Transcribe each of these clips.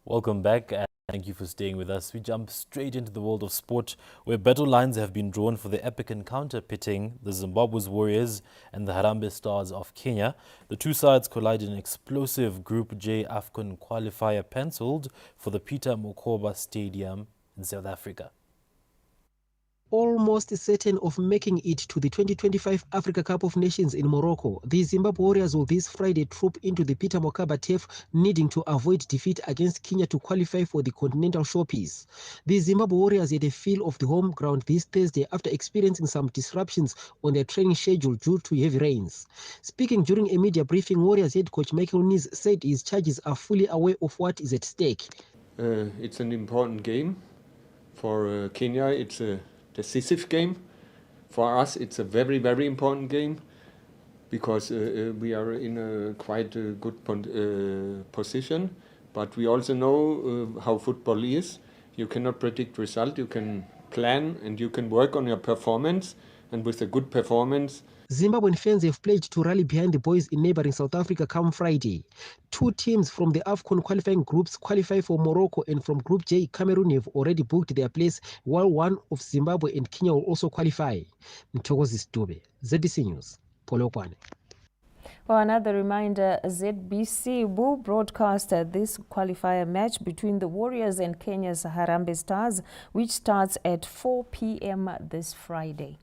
Welcome back and thank you for staying with us. We jump straight into the world of sport where battle lines have been drawn for the epic encounter pitting the Zimbabwe's Warriors and the Harambee Stars of Kenya. The two sides collide in an explosive Group J AFCON qualifier penciled for the Peter Mokaba Stadium in South Africa. Almost certain of making it to the 2025 Africa Cup of Nations in Morocco, the Zimbabwe Warriors will this Friday troop into the Peter Mokaba turf, needing to avoid defeat against Kenya to qualify for the continental showpiece. The Zimbabwe Warriors had a feel of the home ground this Thursday after experiencing some disruptions on their training schedule due to heavy rains. Speaking during a media briefing, Warriors head coach Michael Nies said his charges are fully aware of what is at stake. It's an important game. For Kenya, it's a decisive game. For us, it's a very, very important game because we are in a quite good position. But we also know how football is. You cannot predict result. You can plan and you can work on your performance. And with a good performance, Zimbabwean fans have pledged to rally behind the boys in neighboring South Africa come Friday. Two teams from the AFCON qualifying groups qualify for Morocco, and from Group J, Cameroon have already booked their place, while one of Zimbabwe and Kenya will also qualify. Mthokozi Stube, ZBC News, Polokwane. For another reminder, ZBC will broadcast this qualifier match between the Warriors and Kenya's Harambee Stars, which starts at 4 p.m. this Friday.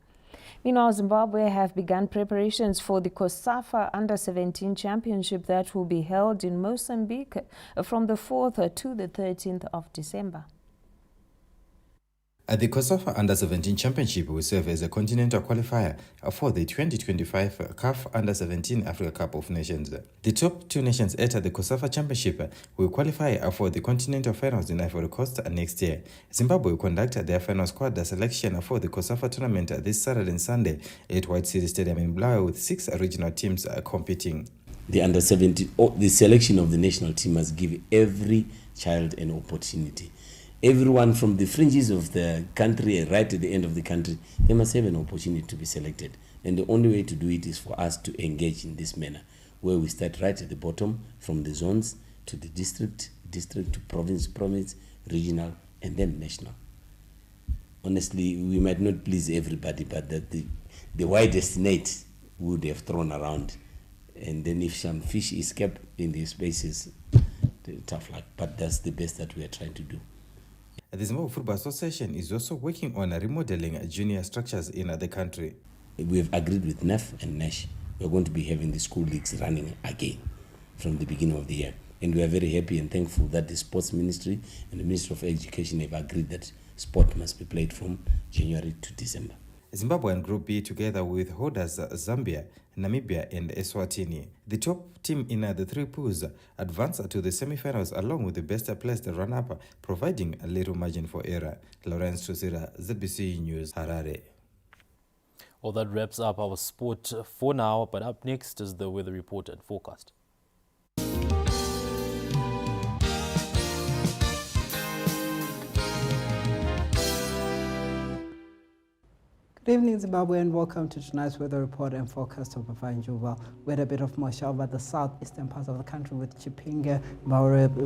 Meanwhile, Zimbabwe have begun preparations for the COSAFA Under-17 Championship that will be held in Mozambique from the 4th to the 13th of December. The COSAFA Under-17 Championship will serve as a continental qualifier for the 2025 CAF Under-17 Africa Cup of Nations. The top two nations at the COSAFA Championship will qualify for the continental finals in Ivory Coast next year. Zimbabwe will conduct their final squad selection for the COSAFA tournament this Saturday and Sunday at White City Stadium in Bulawayo, with 6 regional teams competing. The Under-17, the selection of the national team must give every child an opportunity. Everyone from the fringes of the country and right at the end of the country, they must have an opportunity to be selected. And the only way to do it is for us to engage in this manner, where we start right at the bottom, from the zones to the district to province, regional, and then national. Honestly, we might not please everybody, but that the widest net would have thrown around. And then if some fish is kept in these spaces, tough luck. But that's the best that we are trying to do. The Zimbabwe Football Association is also working on remodeling junior structures in the country. We have agreed with NEF and NASH. We are going to be having the school leagues running again from the beginning of the year. And we are very happy and thankful that the Sports Ministry and the Ministry of Education have agreed that sport must be played from January to December. Zimbabwe and Group B, together with holders Zambia, Namibia and Eswatini. The top team in the three pools advanced to the semi-finals along with the best placed run-up, providing a little margin for error. Lawrence Trusira, ZBC News, Harare. Well, that wraps up our sport for now, but up next is the weather report and forecast. Good evening, Zimbabwe, and welcome to tonight's weather report and forecast of Juba. We had a bit of moisture over the southeastern parts of the country, with Chipinge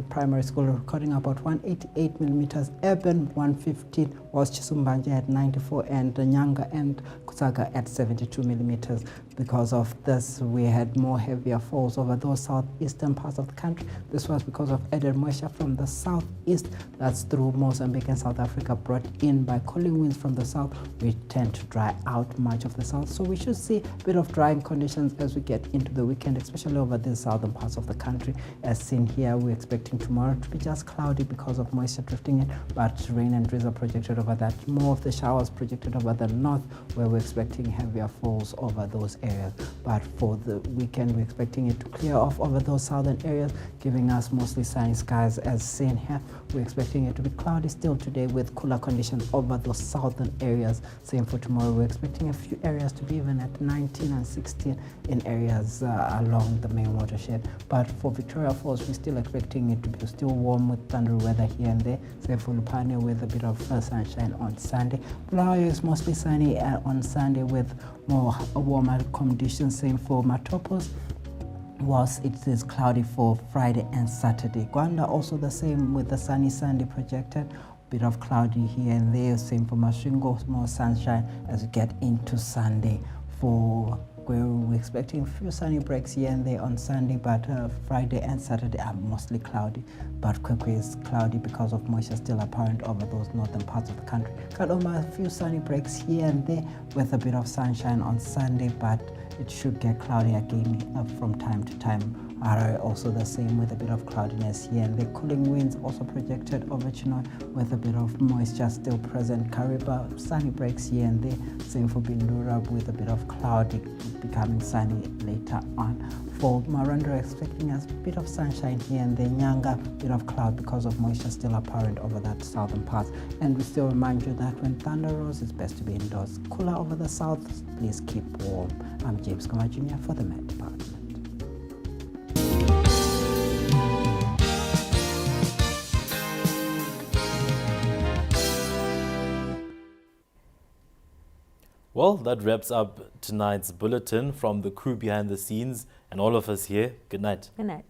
Primary School recording about 188 millimeters, Urban 115, whilst Chisumbanje at 94, and Nyanga and Kusaga at 72 millimeters. Because of this, we had more heavier falls over those southeastern parts of the country. This was because of added moisture from the southeast that's through Mozambique and South Africa, brought in by cooling winds from the south, which tend to dry out much of the south. So we should see a bit of drying conditions as we get into the weekend, especially over the southern parts of the country. As seen here, we're expecting tomorrow to be just cloudy because of moisture drifting in, but rain and drizzle projected over that. More of the showers projected over the north, where we're expecting heavier falls over those areas. But for the weekend, we're expecting it to clear off over those southern areas, giving us mostly sunny skies. As seen here, we're expecting it to be cloudy still today with cooler conditions over those southern areas. Same for tomorrow. tomorrow. We're expecting a few areas to be even at 19 and 16 in areas along the main watershed. But for Victoria Falls, we're still expecting it to be still warm with thundery weather here and there. Same for Lupane with a bit of sunshine on Sunday. Bulawayo is mostly sunny on Sunday with more warmer conditions. Same for Matopos, whilst it is cloudy for Friday and Saturday. Gwanda also the same with the sunny Sunday projected. Bit of cloudy here and there. Same for Masvingo, more sunshine as we get into Sunday. For where we're expecting a few sunny breaks here and there on Sunday, but Friday and Saturday are mostly cloudy. But Kwekwe is cloudy because of moisture still apparent over those northern parts of the country. Kadoma, a few sunny breaks here and there with a bit of sunshine on Sunday, but it should get cloudy again from time to time. Are also the same with a bit of cloudiness here, and the cooling winds also projected over Chinoy with a bit of moisture still present. Kariba, sunny breaks here and there. Same for Bindura with a bit of cloudy becoming sunny later on. For Marandra, expecting a bit of sunshine here and there. Nyanga, bit of cloud because of moisture still apparent over that southern part. And we still remind you that when thunder rolls, it's best to be indoors. Cooler over the south, please keep warm. I'm James Kama Jr. for the Met Department. Well, that wraps up tonight's bulletin. From the crew behind the scenes and all of us here, good night. Good night.